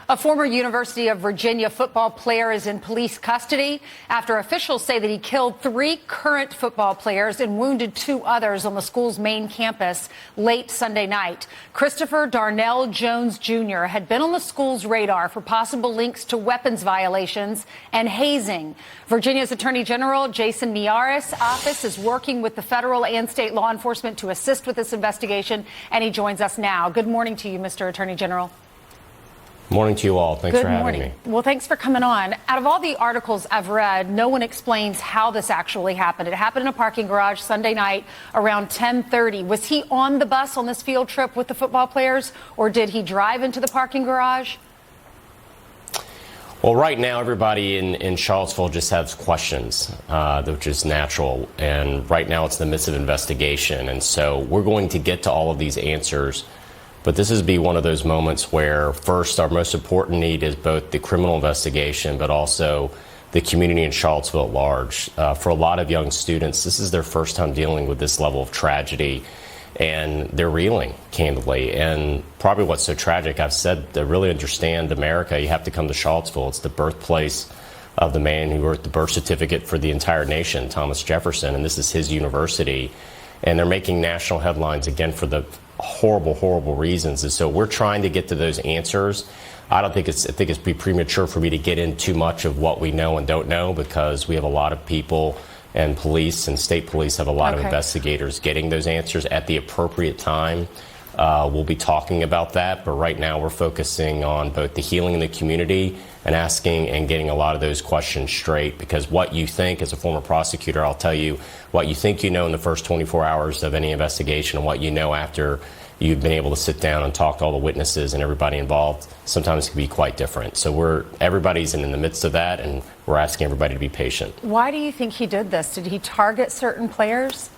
A former University of Virginia football player is in police custody after officials say that he killed 3 current football players and wounded 2 others on the school's main campus late Sunday night. Christopher Darnell Jones Jr. had been on the school's radar for possible links to weapons violations and hazing. Virginia's Attorney General Jason Miyares' office is working with the federal and state law enforcement to assist with this investigation, and he joins us now. Good morning to you, Mr. Attorney General. Morning to you all. Thanks for having me. Well, thanks for coming on. Out of all the articles I've read, no one explains how this actually happened. It happened in a parking garage Sunday night around 10:30. Was he on the bus on this field trip with the football players, or did he drive into the parking garage? Well, right now, everybody in Charlottesville just has questions, which is natural. And right now, it's in the midst of investigation. And so we're going to get to all of these answers. But this is be one of those moments where, first, our most important need is both the criminal investigation, but also the community in Charlottesville at large. For a lot of young students, this is their first time dealing with this level of tragedy, and they're reeling, candidly. And probably what's so tragic, I've said, to really understand America, you have to come to Charlottesville. It's the birthplace of the man who wrote the birth certificate for the entire nation, Thomas Jefferson, and this is his university. And they're making national headlines again for the horrible, horrible reasons. And so we're trying to get to those answers. I think it's be premature for me to get in too much of what we know and don't know, because we have a lot of people, and police and state police have a lot of investigators getting those answers at the appropriate time. We'll be talking about that, but right now we're focusing on both the healing in the community and asking and getting a lot of those questions straight, because what you think, as a former prosecutor, I'll tell you, what you think you know in the first 24 hours of any investigation and what you know after you've been able to sit down and talk to all the witnesses and everybody involved sometimes can be quite different. So everybody's in the midst of that, and we're asking everybody to be patient. Why do you think he did this? Did he target certain players?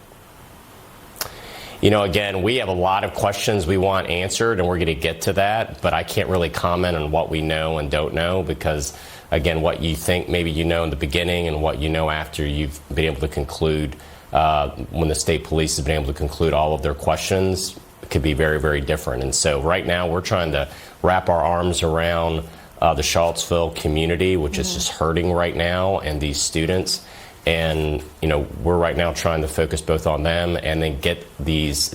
You know, again, we have a lot of questions we want answered, and we're going to get to that, but I can't really comment on what we know and don't know, because, again, what you think maybe you know in the beginning and what you know after you've been able to conclude, when the state police have been able to conclude all of their questions, could be very, very different. And so right now we're trying to wrap our arms around the Charlottesville community, which is just hurting right now, and these students. And, you know, we're right now trying to focus both on them and then get these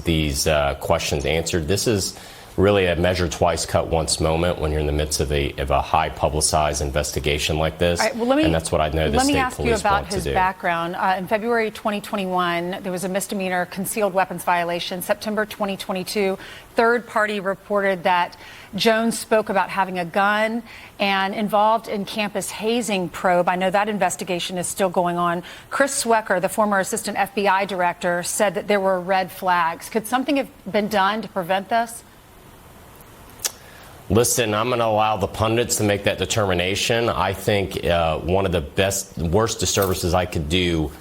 questions answered. This is really a measure twice, cut once moment when you're in the midst of a high publicized investigation like this. All right, well, and that's what I know the state police want to do. Let me ask you about his background. In February 2021, there was a misdemeanor concealed weapons violation. September 2022, third party reported that Jones spoke about having a gun and involved in campus hazing probe. I know that investigation is still going on. Chris Swecker, the former assistant FBI director, said that there were red flags. Could something have been done to prevent this? Listen, I'm going to allow the pundits to make that determination. I think one of the worst disservices I could do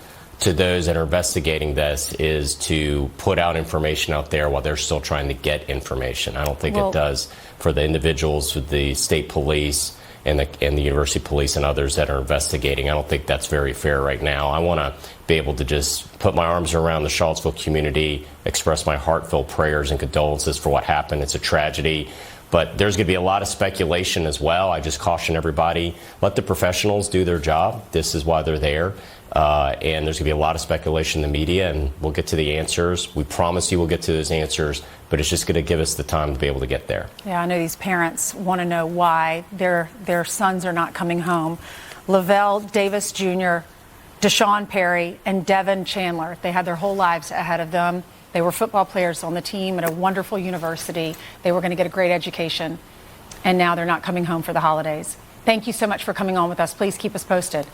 to those that are investigating this is to put out information out there while they're still trying to get information. I don't think it does for the individuals with the state police and the university police and others that are investigating. I don't think that's very fair right now. I want to be able to just put my arms around the Charlottesville community, express my heartfelt prayers and condolences for what happened. It's a tragedy. But there's going to be a lot of speculation as well. I just caution everybody, let the professionals do their job. This is why they're there. And there's going to be a lot of speculation in the media, and we'll get to the answers. We promise you we'll get to those answers, but it's just going to give us the time to be able to get there. Yeah, I know these parents want to know why their sons are not coming home. Lavelle Davis Jr., Deshaun Perry, and Devin Chandler, they had their whole lives ahead of them. They were football players on the team at a wonderful university. They were going to get a great education, and now they're not coming home for the holidays. Thank you so much for coming on with us. Please keep us posted.